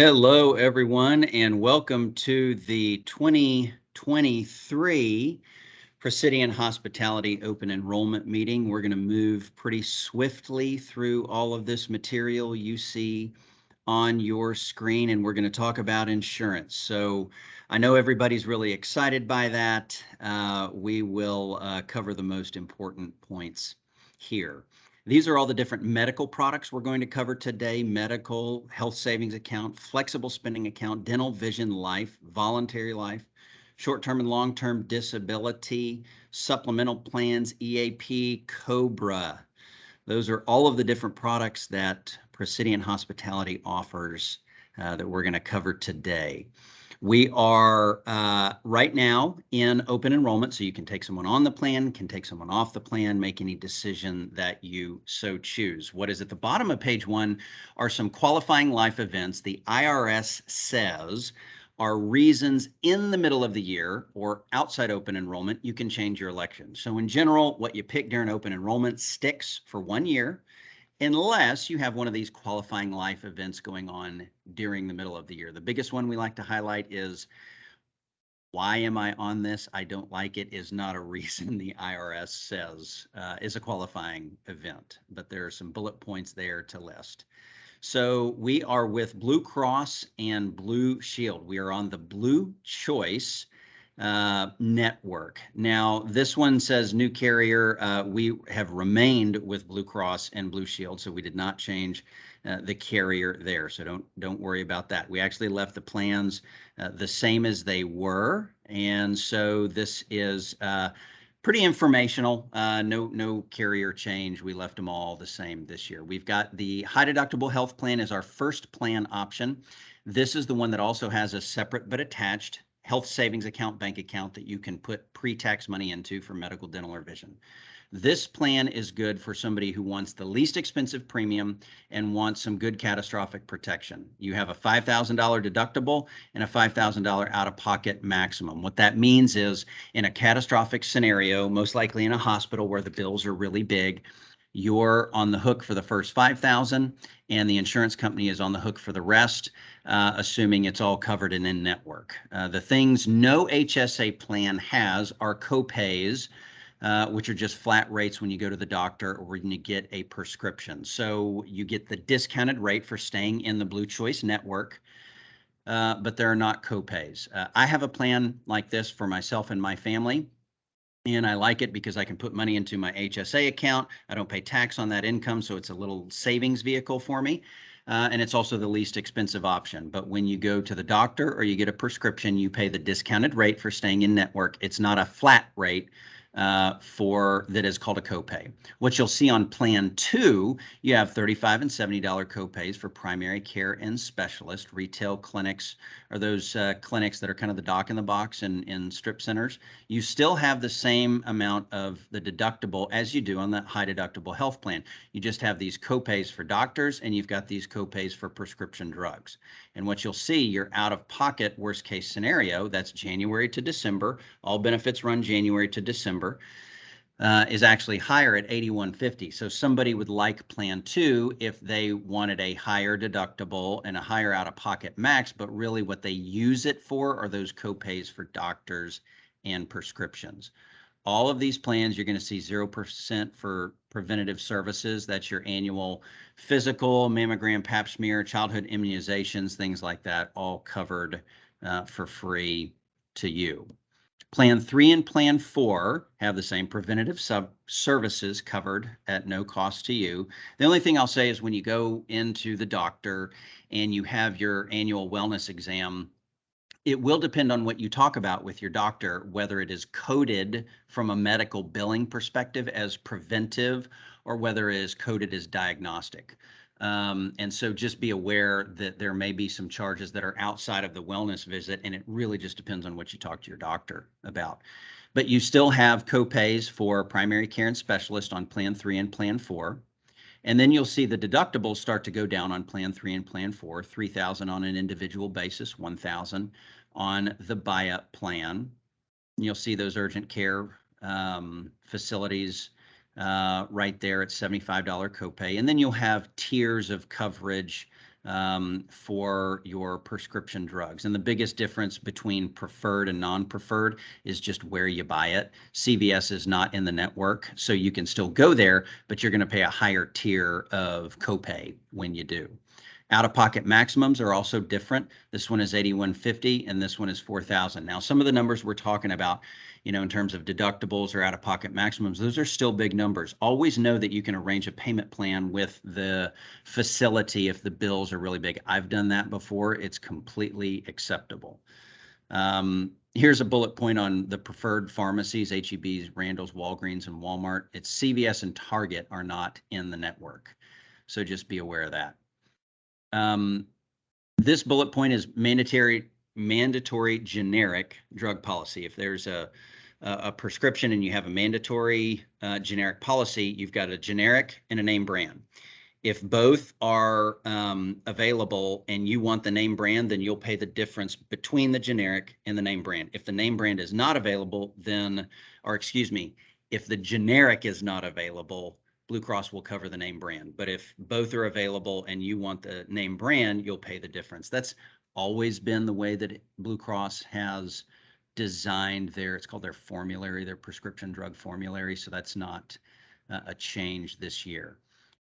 Hello, everyone, and welcome to the 2023 Presidian Hospitality Open Enrollment Meeting. We're going to move pretty swiftly through all of this material you see on your screen, and we're going to talk about insurance. So I know everybody's really excited by that. We will cover the most important points here. These are all the different medical products we're going to cover today: medical, health savings account, flexible spending account, dental, vision, life, voluntary life, short-term and long-term disability, supplemental plans, EAP, COBRA. Those are all of the different products that Presidian Hospitality offers that we're going to cover today. We are right now in open enrollment, so you can take someone on the plan, can take someone off the plan, make any decision that you so choose. What is at the bottom of page 1 are some qualifying life events the IRS says are reasons in the middle of the year or outside open enrollment you can change your election. So in general, what you pick during open enrollment sticks for 1 year, unless you have one of these qualifying life events going on during the middle of the year. The biggest one we like to highlight is, why am I on this? I don't like it is not a reason the IRS says is a qualifying event, but there are some bullet points there to list. So we are with Blue Cross and Blue Shield. We are on the Blue Choice network. Now, this one says new carrier. We have remained with Blue Cross and Blue Shield, so we did not change the carrier there. So don't worry about that. We actually left the plans the same as they were, and so this is pretty informational. No carrier change. We left them all the same this year. We've got the high deductible health plan as our first plan option. This is the one that also has a separate but attached health savings account, bank account that you can put pre-tax money into for medical, dental, or vision. This plan is good for somebody who wants the least expensive premium and wants some good catastrophic protection. You have a $5,000 deductible and a $5,000 out-of-pocket maximum. What that means is, in a catastrophic scenario, most likely in a hospital where the bills are really big, you're on the hook for the first $5,000 and the insurance company is on the hook for the rest, assuming it's all covered and in network. The things no HSA plan has are copays, which are just flat rates when you go to the doctor or when you get a prescription. So you get the discounted rate for staying in the Blue Choice network, but there are not copays. I have a plan like this for myself and my family, and I like it because I can put money into my HSA account. I don't pay tax on that income, so it's a little savings vehicle for me. And it's also the least expensive option. But when you go to the doctor or you get a prescription, you pay the discounted rate for staying in network. It's not a flat rate that is called a copay. What you'll see on Plan 2, you have $35 and $70 copays for primary care and specialist. Retail clinics are those clinics that are kind of the doc in the box in strip centers. You still have the same amount of the deductible as you do on that high deductible health plan. You just have these copays for doctors and you've got these copays for prescription drugs. And what you'll see, your out-of-pocket worst case scenario, that's January to December, all benefits run January to December, is actually higher at $81.50. So somebody would like Plan 2 if they wanted a higher deductible and a higher out-of-pocket max, but really what they use it for are those copays for doctors and prescriptions. All of these plans, you're going to see 0% for preventative services. That's your annual physical, mammogram, pap smear, childhood immunizations, things like that, all covered for free to you. Plan 3 and Plan 4 have the same preventative services covered at no cost to you. The only thing I'll say is when you go into the doctor and you have your annual wellness exam, it will depend on what you talk about with your doctor, whether it is coded from a medical billing perspective as preventive or whether it is coded as diagnostic. And so just be aware that there may be some charges that are outside of the wellness visit, and it really just depends on what you talk to your doctor about. But you still have copays for primary care and specialist on Plan 3 and Plan 4. And then you'll see the deductibles start to go down on Plan 3 and Plan 4, $3,000 on an individual basis, $1,000 on the buy-up plan. You'll see those urgent care facilities right there at $75 copay. And then you'll have tiers of coverage for your prescription drugs. And the biggest difference between preferred and non-preferred is just where you buy it. CVS is not in the network, so you can still go there, but you're going to pay a higher tier of copay when you do. Out-of-pocket maximums are also different. This one is $8,150 and this one is $4,000. Now, some of the numbers we're talking about, in terms of deductibles or out-of-pocket maximums, those are still big numbers. Always know that you can arrange a payment plan with the facility if the bills are really big. I've done that before. It's completely acceptable. Here's a bullet point on the preferred pharmacies: H-E-B's, Randall's, Walgreens, and Walmart. It's CVS and Target are not in the network. So just be aware of that. This bullet point is mandatory generic drug policy. If there's a prescription and you have a mandatory generic policy, you've got a generic and a name brand. If both are available and you want the name brand, then you'll pay the difference between the generic and the name brand. If the name brand is not available, if the generic is not available, Blue Cross will cover the name brand. But if both are available and you want the name brand, you'll pay the difference. That's always been the way that Blue Cross has designed it's called their formulary, their prescription drug formulary. So that's not a change this year.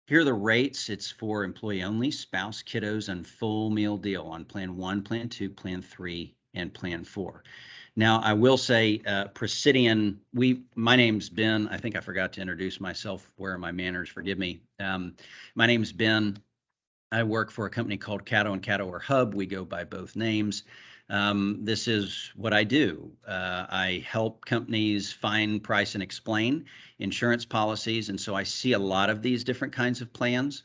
Here are the rates. It's for employee only, spouse, kiddos, and full meal deal on Plan 1, Plan 2, Plan 3, and Plan 4. Now, I will say, Presidian, my name's Ben. I think I forgot to introduce myself. Where are my manners? Forgive me. My name's Ben. I work for a company called Catto&Catto or Hub. We go by both names. This is what I do. I help companies find, price, and explain insurance policies. And so I see a lot of these different kinds of plans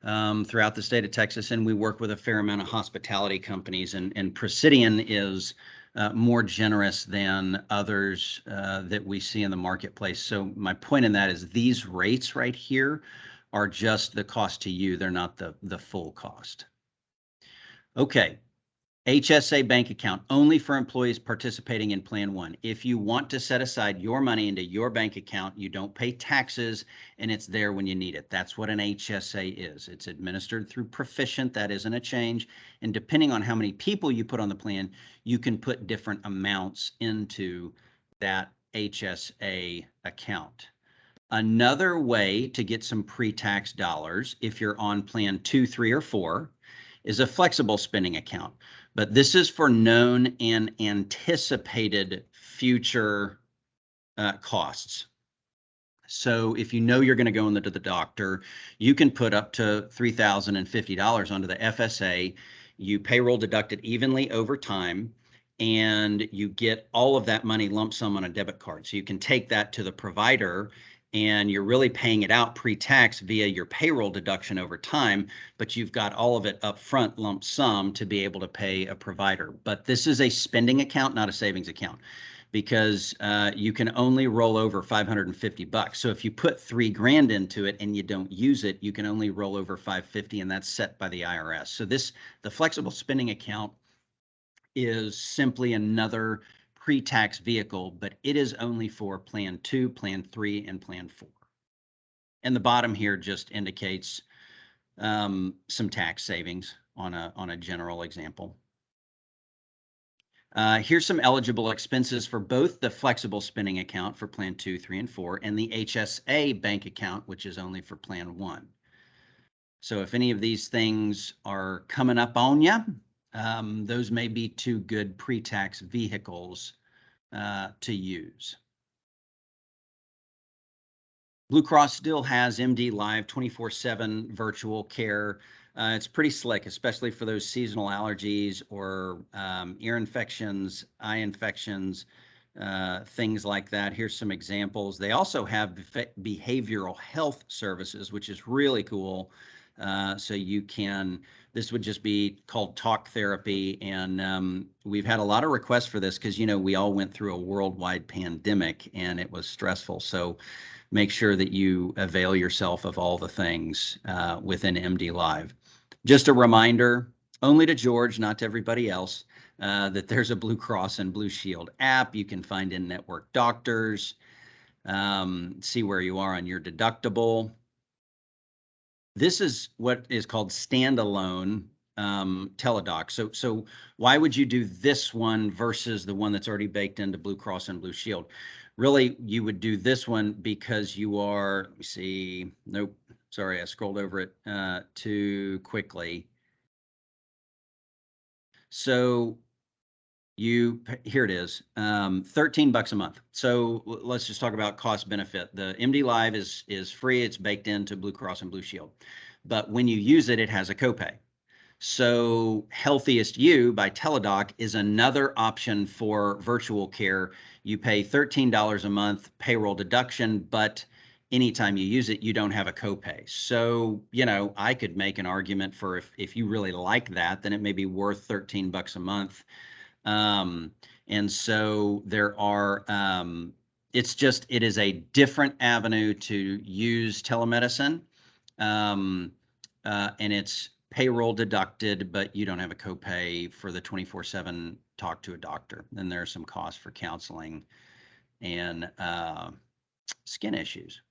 throughout the state of Texas. And we work with a fair amount of hospitality companies. And Presidian is more generous than others that we see in the marketplace. So my point in that is these rates right here are just the cost to you. They're not the full cost. Okay. HSA bank account only for employees participating in Plan 1. If you want to set aside your money into your bank account, you don't pay taxes and it's there when you need it. That's what an HSA is. It's administered through Proficient. That isn't a change. And depending on how many people you put on the plan, you can put different amounts into that HSA account. Another way to get some pre-tax dollars, if you're on Plan 2, 3, or 4, is a flexible spending account. But this is for known and anticipated future costs. So if you know you're going to go into the doctor, you can put up to $3,050 onto the FSA. You payroll deduct it evenly over time, and you get all of that money lump sum on a debit card. So you can take that to the provider, and you're really paying it out pre-tax via your payroll deduction over time, but you've got all of it up front lump sum to be able to pay a provider. But this is a spending account, not a savings account, because you can only roll over $550. So if you put $3,000 into it and you don't use it, you can only roll over $550, and that's set by the IRS. So the flexible spending account is simply another pre-tax vehicle, but it is only for Plan 2, Plan 3, and Plan 4. And the bottom here just indicates some tax savings on a general example. Here's some eligible expenses for both the flexible spending account for Plan 2, 3, and 4 and the HSA bank account, which is only for Plan 1. So if any of these things are coming up on you, those may be two good pre-tax vehicles to use. Blue Cross still has MD Live 24/7 virtual care. It's pretty slick, especially for those seasonal allergies or ear infections, eye infections, things like that. Here's some examples. They also have behavioral health services, which is really cool. So you can, this would just be called talk therapy. And we've had a lot of requests for this because, we all went through a worldwide pandemic and it was stressful. So make sure that you avail yourself of all the things within MD Live. Just a reminder, only to George, not to everybody else, that there's a Blue Cross and Blue Shield app. You can find in-network doctors, see where you are on your deductible. This is what is called standalone Teladoc. So why would you do this one versus the one that's already baked into Blue Cross and Blue Shield? Really, you would do this one because you are, let me see, nope, sorry, I scrolled over it too quickly. So here it is, $13 a month. So let's just talk about cost benefit. The MD Live is free. It's baked into Blue Cross and Blue Shield. But when you use it, it has a copay. So Healthiest You by Teladoc is another option for virtual care. You pay $13 a month payroll deduction, but anytime you use it, you don't have a copay. So, I could make an argument for if you really like that, then it may be worth $13 a month. And so it is a different avenue to use telemedicine. And it's payroll deducted, but you don't have a copay for the 24/7 talk to a doctor. Then there are some costs for counseling and skin issues.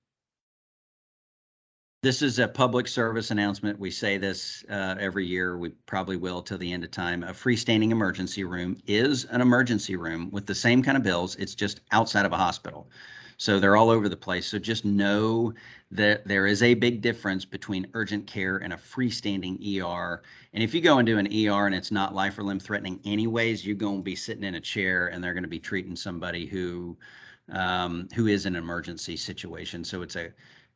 This is a public service announcement. We say this every year. We probably will till the end of time. A freestanding emergency room is an emergency room with the same kind of bills. It's just outside of a hospital. So they're all over the place. So just know that there is a big difference between urgent care and a freestanding ER. And if you go into an ER and it's not life or limb threatening anyways, you're going to be sitting in a chair and they're going to be treating somebody who is in an emergency situation. So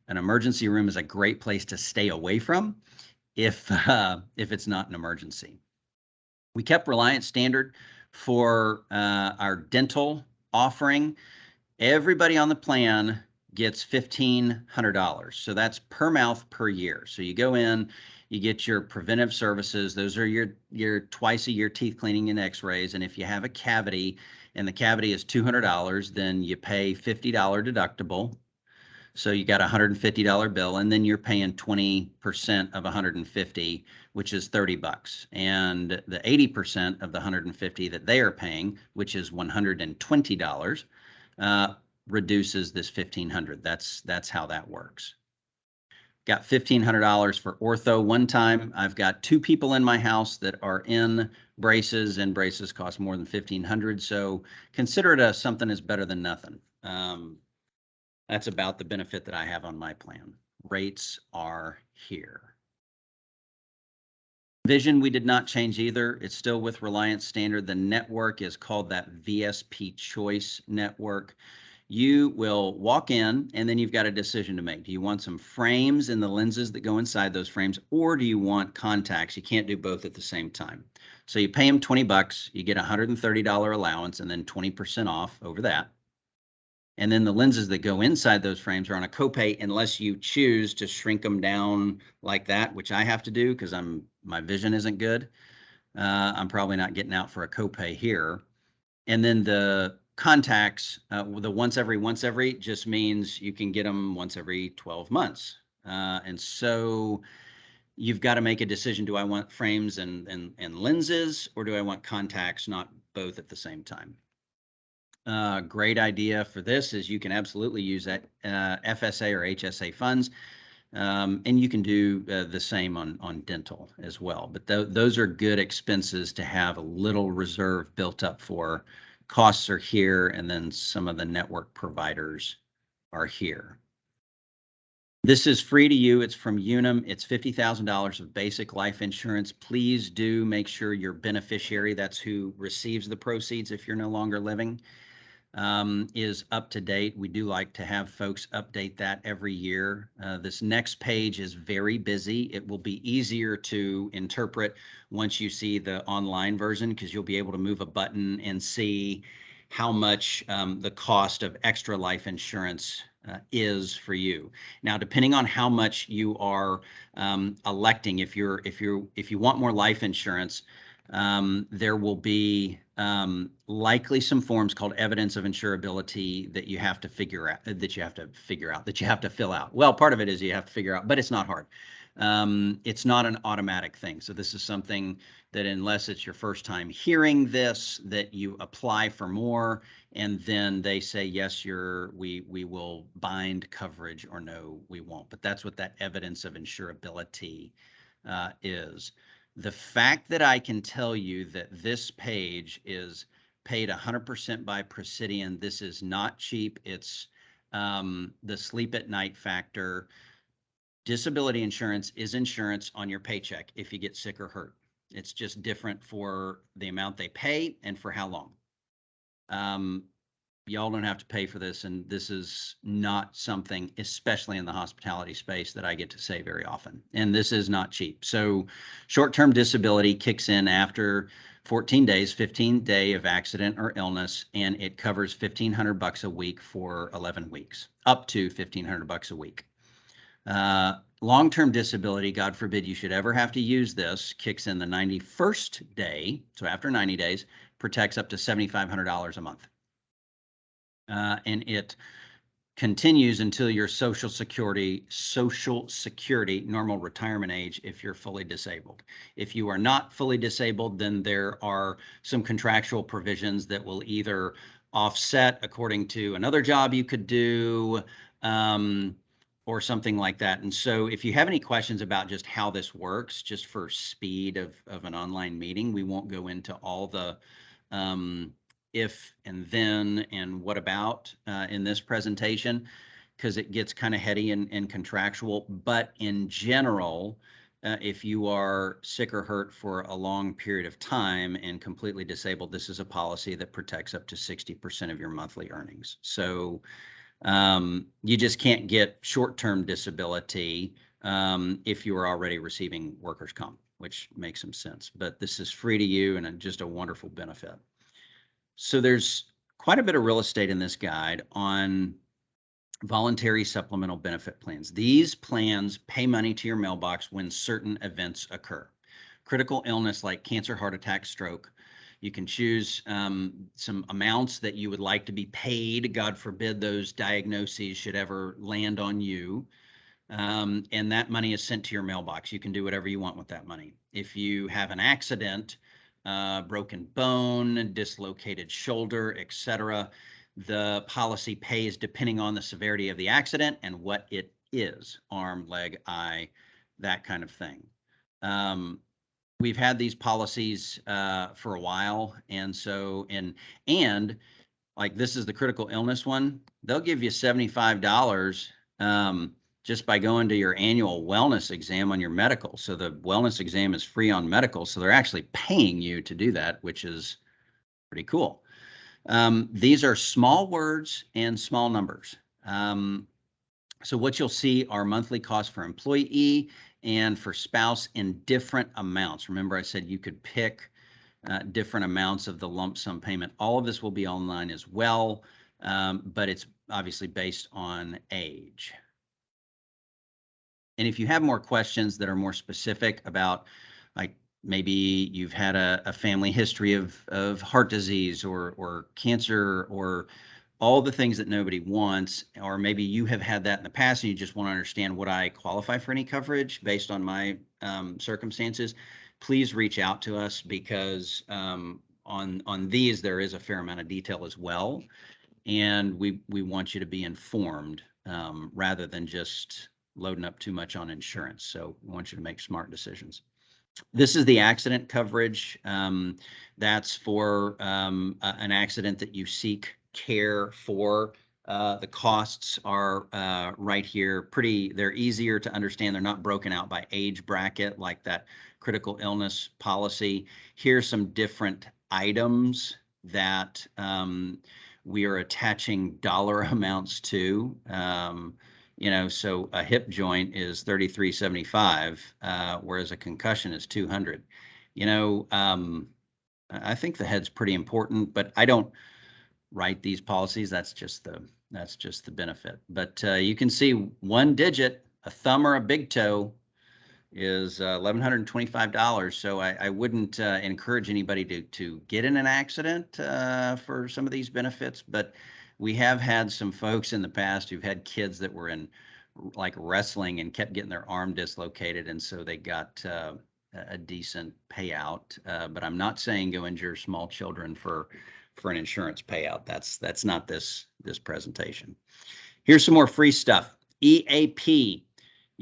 an emergency room is a great place to stay away from if it's not an emergency. We kept Reliance standard for our dental offering. Everybody on the plan gets $1,500. So that's per mouth per year. So you go in, you get your preventive services. Those are your twice a year teeth cleaning and x-rays. And if you have a cavity and the cavity is $200, then you pay $50 deductible. So you got a $150 bill, and then you're paying 20% of 150, which is $30. And the 80% of the 150 that they are paying, which is $120, reduces this $1,500. That's how that works. Got $1,500 for ortho one time. I've got 2 people in my house that are in braces, and braces cost more than $1,500. So consider it something is better than nothing. That's about the benefit that I have on my plan. Rates are here. Vision, we did not change either. It's still with Reliance standard. The network is called that VSP Choice network. You will walk in and then you've got a decision to make. Do you want some frames and the lenses that go inside those frames, or do you want contacts? You can't do both at the same time. So you pay them $20, you get a $130 allowance and then 20% off over that. And then the lenses that go inside those frames are on a copay unless you choose to shrink them down like that, which I have to do because my vision isn't good. I'm probably not getting out for a copay here. And then the contacts, the once every just means you can get them once every 12 months. And so you've got to make a decision. Do I want frames and lenses, or do I want contacts, not both at the same time? Great idea for this is you can absolutely use that FSA or HSA funds, and you can do the same on dental as well. But those are good expenses to have a little reserve built up for. Costs are here, and then some of the network providers are here. This is free to you. It's from Unum. It's $50,000 of basic life insurance. Please do make sure your beneficiary, that's who receives the proceeds if you're no longer living, is up to date. We do like to have folks update that every year. This next page is very busy. It will be easier to interpret once you see the online version, because you'll be able to move a button and see how much the cost of extra life insurance is for you. Now, depending on how much you are electing, if you want more life insurance, there will be likely some forms called evidence of insurability that you have to fill out. Well, part of it is you have to figure out, but it's not hard. It's not an automatic thing. So this is something that, unless it's your first time hearing this, that you apply for more, and then they say, yes, we will bind coverage, or no, we won't. But that's what that evidence of insurability is. The fact that I can tell you that this page is paid 100% by Presidian, this is not cheap. It's the sleep at night factor. Disability insurance is insurance on your paycheck if you get sick or hurt. It's just different for the amount they pay and for how long. Y'all don't have to pay for this, and this is not something, especially in the hospitality space, that I get to say very often. And this is not cheap. So short-term disability kicks in after 14 days, 15th day of accident or illness, and it covers $1,500 a week for 11 weeks, up to $1,500 a week. Long-term disability, God forbid you should ever have to use this, kicks in the 91st day. So after 90 days, protects up to $7,500 a month. And it continues until your Social Security normal retirement age if you're fully disabled. If you are not fully disabled, then there are some contractual provisions that will either offset according to another job you could do, or something like that. And so if you have any questions about just how this works, just for speed of an online meeting, we won't go into all the if and then and what about in this presentation, because it gets kind of heady and contractual. But in general, if you are sick or hurt for a long period of time and completely disabled, this is a policy that protects up to 60% of your monthly earnings. So you just can't get short-term disability if you are already receiving workers' comp, which makes some sense. But this is free to you and just a wonderful benefit. So there's quite a bit of real estate in this guide on voluntary supplemental benefit plans. These plans pay money to your mailbox when certain events occur. Critical illness like cancer, heart attack, stroke. You can choose some amounts that you would like to be paid. God forbid those diagnoses should ever land on you. And that money is sent to your mailbox. You can do whatever you want with that money. If you have an accident, broken bone, dislocated shoulder, etc., the policy pays depending on the severity of the accident and what it is, arm, leg, eye, that kind of thing. We've had these policies for a while, and so and like this is the critical illness one. They'll give you $75 just by going to your annual wellness exam on your medical. So the wellness exam is free on medical. So they're actually paying you to do that, which is pretty cool. These are small words and small numbers. So what you'll see are monthly costs for employee and for spouse in different amounts. Remember, I said you could pick different amounts of the lump sum payment. All of this will be online as well, but it's obviously based on age. And if you have more questions that are more specific about, like maybe you've had a family history of heart disease or cancer or all the things that nobody wants, or maybe you have had that in the past and you just want to understand would I qualify for any coverage based on my circumstances, please reach out to us, because on these there is a fair amount of detail as well, and we want you to be informed rather than just loading up too much on insurance. So we want you to make smart decisions. This is the accident coverage. That's for an accident that you seek care for. The costs are right here. They're easier to understand. They're not broken out by age bracket like that critical illness policy. Here's some different items that we are attaching dollar amounts to. So a hip joint is $33.75, whereas a concussion is $200. I think the head's pretty important, but I don't write these policies. That's just the benefit. But you can see one digit, a thumb or a big toe, is $1,125. So I wouldn't encourage anybody to get in an accident for some of these benefits, but we have had some folks in the past who've had kids that were in like wrestling and kept getting their arm dislocated, and so they got a decent payout. But I'm not saying go injure small children for an insurance payout. That's not this presentation. Here's some more free stuff. EAP.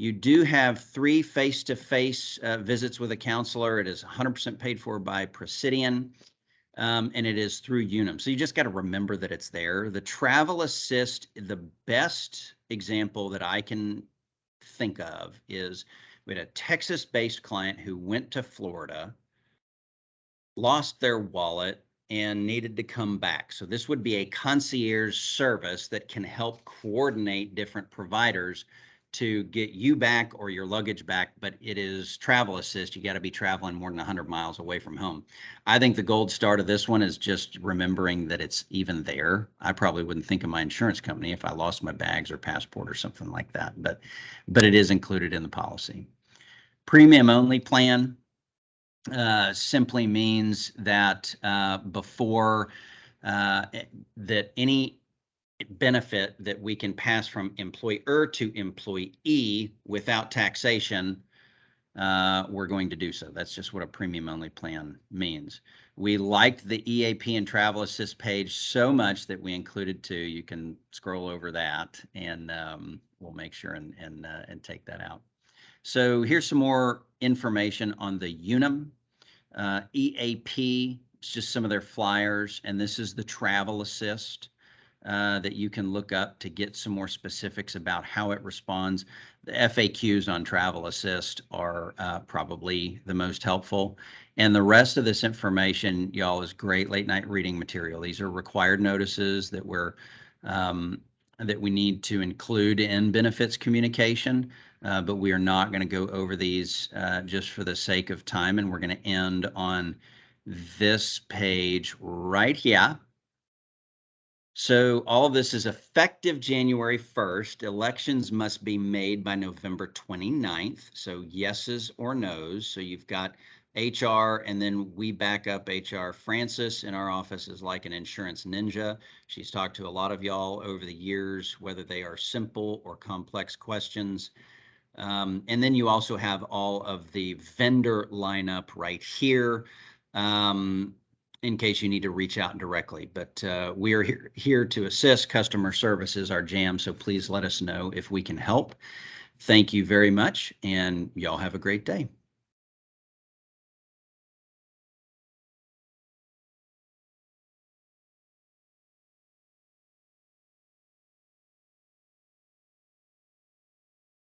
You do have 3 face-to-face visits with a counselor. It is 100% paid for by Presidian, and it is through Unum. So you just got to remember that it's there. The travel assist, the best example that I can think of is we had a Texas-based client who went to Florida, lost their wallet, and needed to come back. So this would be a concierge service that can help coordinate different providers to get you back or your luggage back, but it is travel assist. You got to be traveling more than 100 miles away from home. I think the gold star to this one is just remembering that it's even there. I probably wouldn't think of my insurance company if I lost my bags or passport or something like that, but it is included in the policy. Premium only plan simply means that before that any benefit that we can pass from employer to employee without taxation, we're going to do so. That's just what a premium only plan means. We liked the EAP and travel assist page so much that we included 2. You can scroll over that, and we'll make sure and take that out. So here's some more information on the Unum EAP. It's just some of their flyers, and this is the travel assist that you can look up to get some more specifics about how it responds. The FAQs on travel assist are probably the most helpful, and the rest of this information, y'all, is great late night reading material. These are required notices that we need to include in benefits communication, but we are not going to go over these just for the sake of time, and we're going to end on this page right here. So all of this is effective January 1st. Elections must be made by November 29th. So yeses or nos. So you've got HR, and then we back up HR. Frances in our office is like an insurance ninja. She's talked to a lot of y'all over the years, whether they are simple or complex questions. And then you also have all of the vendor lineup right here. In case you need to reach out directly, but we are here to assist. Customer service is our jam, so please let us know if we can help. Thank you very much, and y'all have a great day.